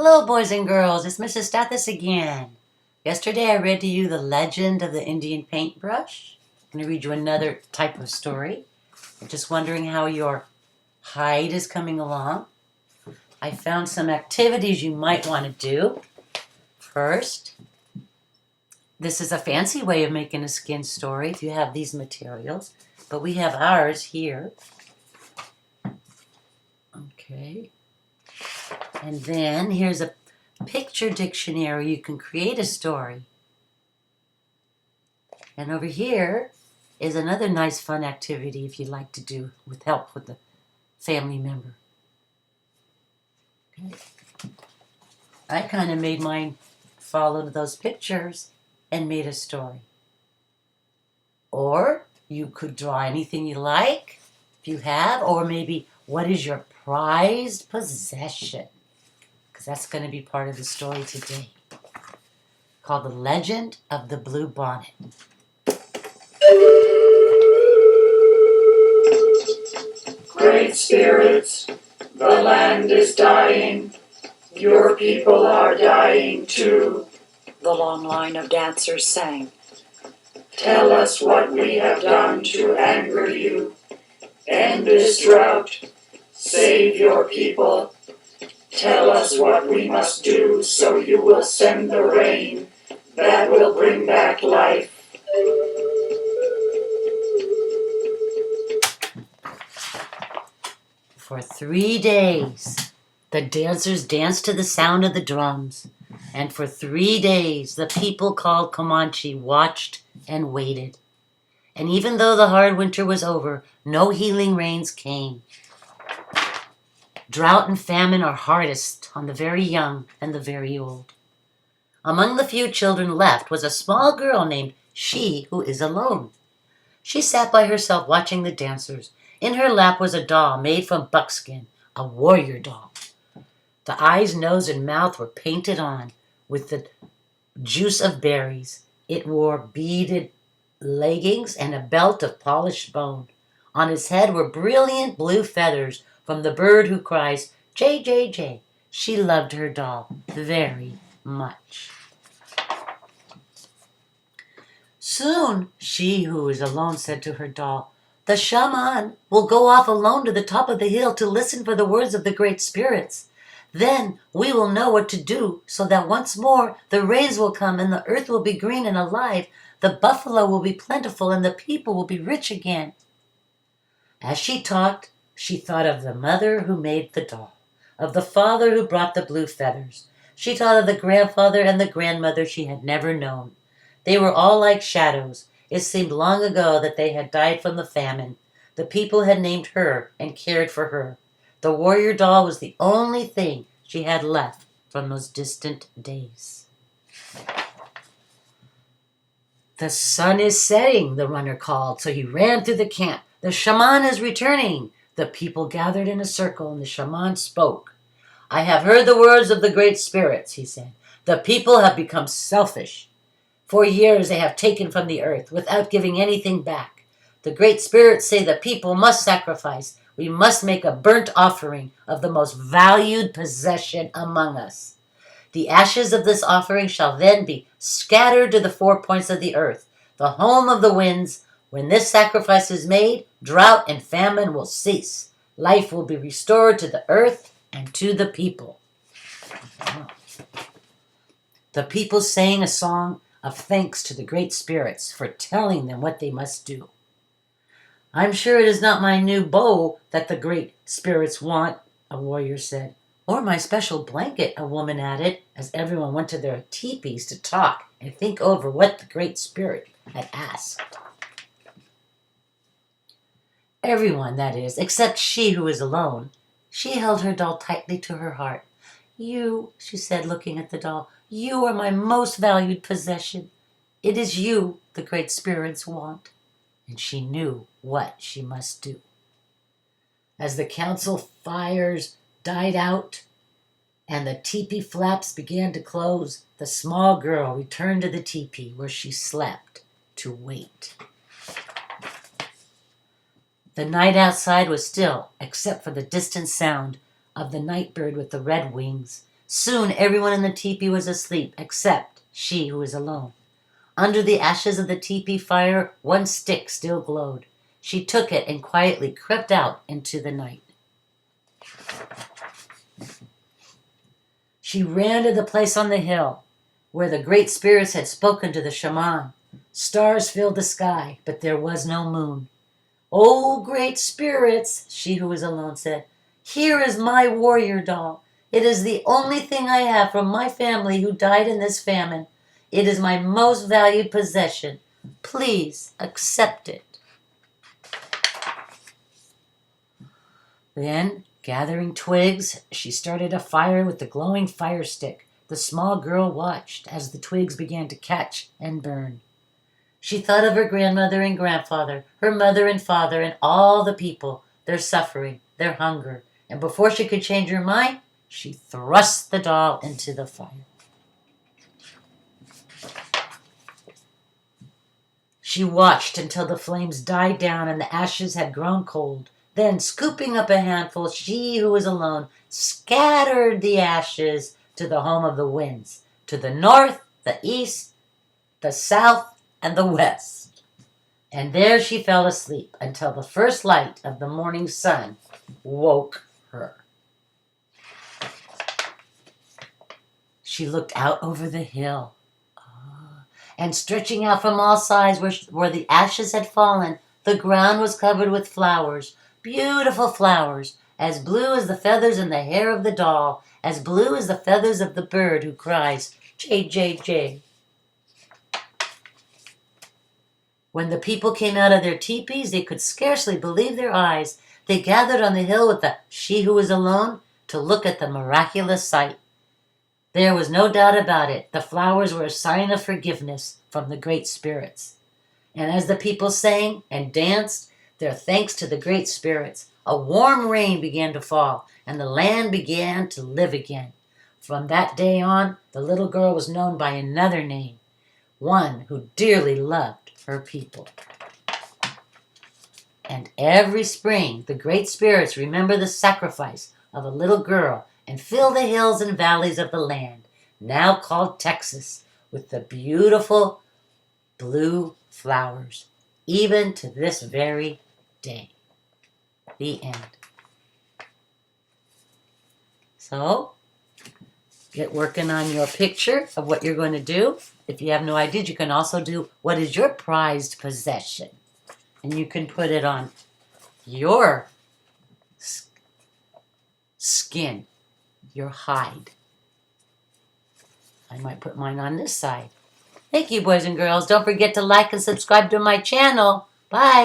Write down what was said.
Hello, boys and girls. It's Mrs. Stathis again. Yesterday I read to you The Legend of the Indian Paintbrush. I'm going to read you another type of story. I'm just wondering how your hide is coming along. I found some activities you might want to do. First, this is a fancy way of making a skin story if you have these materials, but we have ours here. Okay. And then here's a picture dictionary. You can create a story. And over here is another nice fun activity if you'd like to do with help with a family member. Okay. I kind of made mine follow those pictures and made a story. Or you could draw anything you like if you have, or maybe what is your prized possession? Because that's going to be part of the story today, called The Legend of the Bluebonnet. Great spirits, the land is dying. Your people are dying too. The long line of dancers sang. Tell us what we have done to anger you. End this drought. Save your people. Tell us what we must do so you will send the rain that will bring back life. For 3 days, the dancers danced to the sound of the drums. And for 3 days, the people called Comanche watched and waited. And even though the hard winter was over, no healing rains came. Drought and famine are hardest on the very young and the very old. Among the few children left was a small girl named She Who Is Alone. She sat by herself watching the dancers. In her lap was a doll made from buckskin, a warrior doll. The eyes, nose, and mouth were painted on with the juice of berries. It wore beaded leggings and a belt of polished bone. On its head were brilliant blue feathers from the bird who cries, J, J, J. She loved her doll very much. Soon, She Who Is Alone said to her doll, the shaman will go off alone to the top of the hill to listen for the words of the great spirits. Then we will know what to do so that once more the rains will come and the earth will be green and alive. The buffalo will be plentiful and the people will be rich again. As she talked, she thought of the mother who made the doll, of the father who brought the blue feathers. She thought of the grandfather and the grandmother she had never known. They were all like shadows. It seemed long ago that they had died from the famine. The people had named her and cared for her. The warrior doll was the only thing she had left from those distant days. The sun is setting, the runner called, so he ran through the camp. The shaman is returning. The people gathered in a circle, and the shaman spoke. I have heard the words of the great spirits, he said. The people have become selfish. For years they have taken from the earth without giving anything back. The great spirits say the people must sacrifice. We must make a burnt offering of the most valued possession among us. The ashes of this offering shall then be scattered to the 4 points of the earth, the home of the winds. When this sacrifice is made, drought and famine will cease. Life will be restored to the earth and to the people. The people sang a song of thanks to the great spirits for telling them what they must do. I'm sure it is not my new bow that the great spirits want, a warrior said. Or my special blanket, a woman added, as everyone went to their teepees to talk and think over what the great spirit had asked. Everyone, that is, except She Who Is Alone. She held her doll tightly to her heart. You, she said, looking at the doll, you are my most valued possession. It is you the great spirits want. And she knew what she must do. As the council fires died out and the teepee flaps began to close, the small girl returned to the teepee where she slept to wait. The night outside was still, except for the distant sound of the night bird with the red wings. Soon everyone in the teepee was asleep except she who was alone. Under the ashes of the teepee fire, one stick still glowed. She took it and quietly crept out into the night. She ran to the place on the hill where the great spirits had spoken to the shaman. Stars filled the sky, but there was no moon. "Oh, great spirits," she who was alone said, "here is my warrior doll. It is the only thing I have from my family who died in this famine. It is my most valued possession. Please accept it." Then, gathering twigs, she started a fire with the glowing fire stick. The small girl watched as the twigs began to catch and burn. She thought of her grandmother and grandfather, her mother and father, and all the people, their suffering, their hunger, and before she could change her mind, she thrust the doll into the fire. She watched until the flames died down and the ashes had grown cold. Then, scooping up a handful, she who was alone scattered the ashes to the home of the winds, to the north, the east, the south, and the west. And there she fell asleep until the first light of the morning sun woke her. She looked out over the hill, and stretching out from all sides where the ashes had fallen, the ground was covered with flowers, beautiful flowers, as blue as the feathers in the hair of the doll, as blue as the feathers of the bird who cries, "J, J, J." When the people came out of their teepees, they could scarcely believe their eyes. They gathered on the hill with the she who was alone to look at the miraculous sight. There was no doubt about it. The flowers were a sign of forgiveness from the great spirits. And as the people sang and danced their thanks to the great spirits, a warm rain began to fall, and the land began to live again. From that day on, the little girl was known by another name, one who dearly loved her people. And every spring, the great spirits remember the sacrifice of a little girl and fill the hills and valleys of the land, now called Texas, with the beautiful blue flowers, even to this very day. The end. So, get working on your picture of what you're going to do. If you have no idea, you can also do what is your prized possession. And you can put it on your skin, your hide. I might put mine on this side. Thank you, boys and girls. Don't forget to like and subscribe to my channel. Bye.